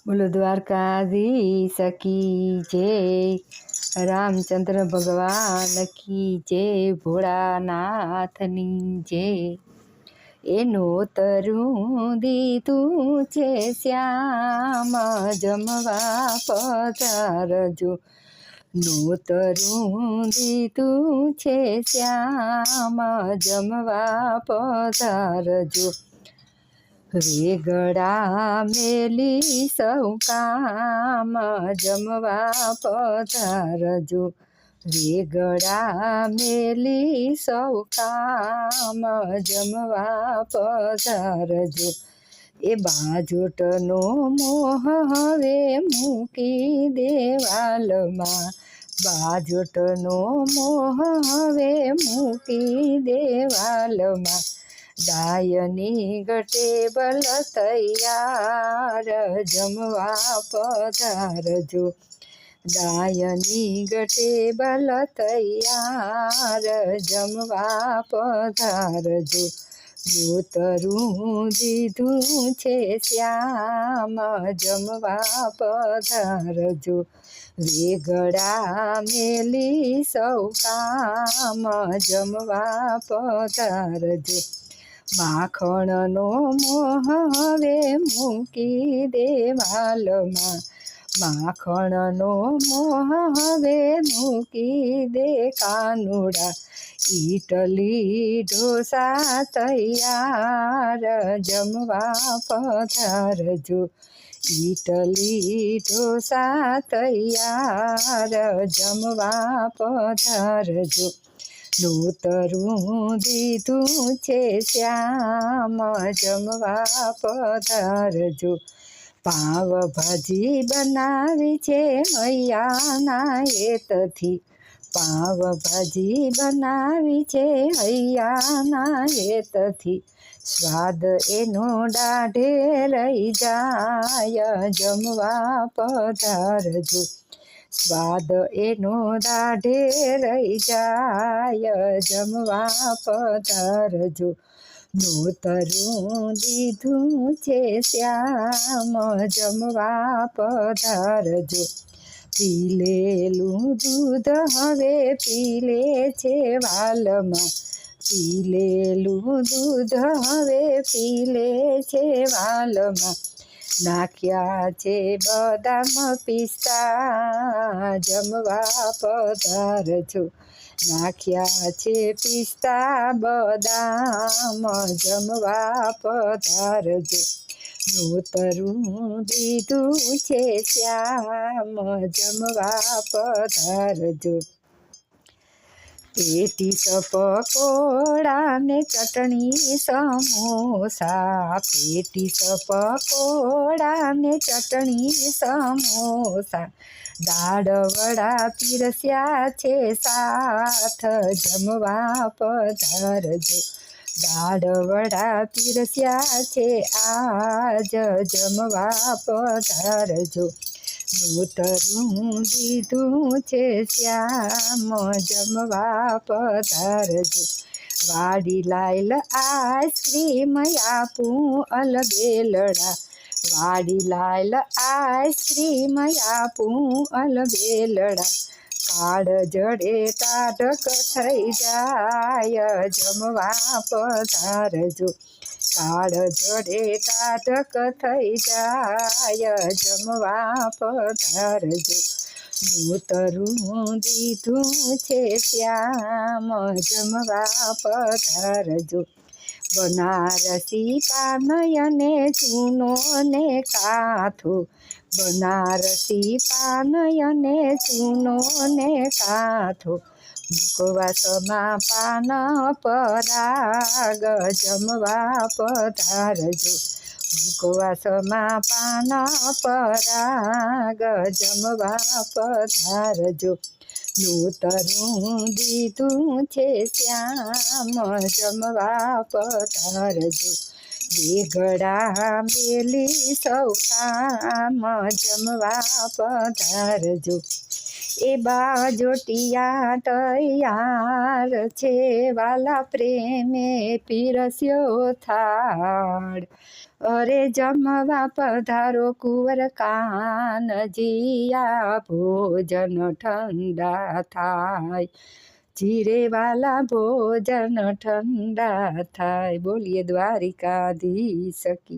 બોલો દ્વારકાધીશ કી જય, રામચંદ્ર ભગવાન કી જય, ભોળાનાથની જય. એનું તરું દીધું છે શ્યામ, જમવા પધારજો. નોતરું દીધું છે શ્યામ, જમવા પધારજો. વેગડા મેલી સૌ કામ, જમવા પધારજો. વેગડા મેલી સૌ કામ, જમવા પધારજો. એ બાજોટનો મોહ હવે મૂકી દેવાલમાં, બાજોટનો મોહ હવે મૂકી દેવાલમાં. ડાયની ગટેબલ તૈયાર, જમવા પધારજો. ડાયની ગટેબલ તૈયાર, જમવા પધારજો. નોતરું દીધું છે શ્યામ, જમવા પધારજો. વેગડા મેલી સૌ કામ, જમવા પધારજો. માખણનો મોહ હવે મૂકી દેવાલમાં, માખણનો મોહ હવે મૂકી દે કાનુડા. ઈટલી ઢોસા તૈયાર, જમવા પધારજો. ઈટલી ઢોસા તૈયાર, જમવા પધારજો. નોતરું દીધું છે શ્યામ, જમવા પધારજો. પાવભાજી બનાવી છે હૈયાના હેતથી, પાવભાજી બનાવી છે હૈયાના હેતથી. સ્વાદ એનો દાઢે રહી જાય, જમવા પધારજો. સ્વાદ એનો દાઢે રહી જાય, જમવા પધારજો. નોતરું દીધું છે શ્યામ, જમવા પધારજો. પીલેલું દૂધ હવે પીલે છે વાલમાં, પીલેલું દૂધ હવે પીલે છે વાલમાં. નાખ્યા છે બદામ પિસ્તા, જમવા પધારજો. નાખ્યા છે પિસ્તા બદામ, જમવા પધારજો. નોતરું દીધું છે શ્યામ, જમવા પધારજો. પેટીસ પકોડા ને ચટણી સમોસા, પેટીસ પકોડા ને ચટણી સમોસા. દાળ વડા પીરસ્યા છે સાથ, જમવા પધારજો. દાળ વડા પીરસ્યા છે આજ, જમવા પધારજો. નોતરું દીધું છે શ્યામ, જમવા પધારજો. વાડી લાયલ આઈસ્ક્રીમ આપું અલબેલડા, વાડી લાયલ આઈસ્ક્રીમ આપું અલબેલડા. કાળ જડે ટાઢક થઈ જાય, જમવા પધારજો. કાળ જડે ટાઢક થઈ જાય, જમવા પધારજો. નોતરું દીધું છે શ્યામ, જમવા પધારજો. બનારસી પાન અને ચૂનો ને કાથો, બનારસી પાન અને ચૂનો ને કાથો. મુખવાસમાં પાન પરાગ, જમવા પધારજો. મુખવાસમાં પાન પરાગ, જમવા પધારજો. નોતરું દીધું છે શ્યામ, જમવા પધારજો. વેગડા મેલી સૌ કામ, જમવા પધારજો. એ બાજોટિયા તૈયાર છે, વાલા પ્રેમે પીરસ્યો થાળ. અરે જમવા પધારો કુંવર કાનજી, આ ભોજન ઠંડા થાય, જીરે વાલા ભોજન ઠંડા થાય. બોલીએ દ્વારિકાધીશ કી.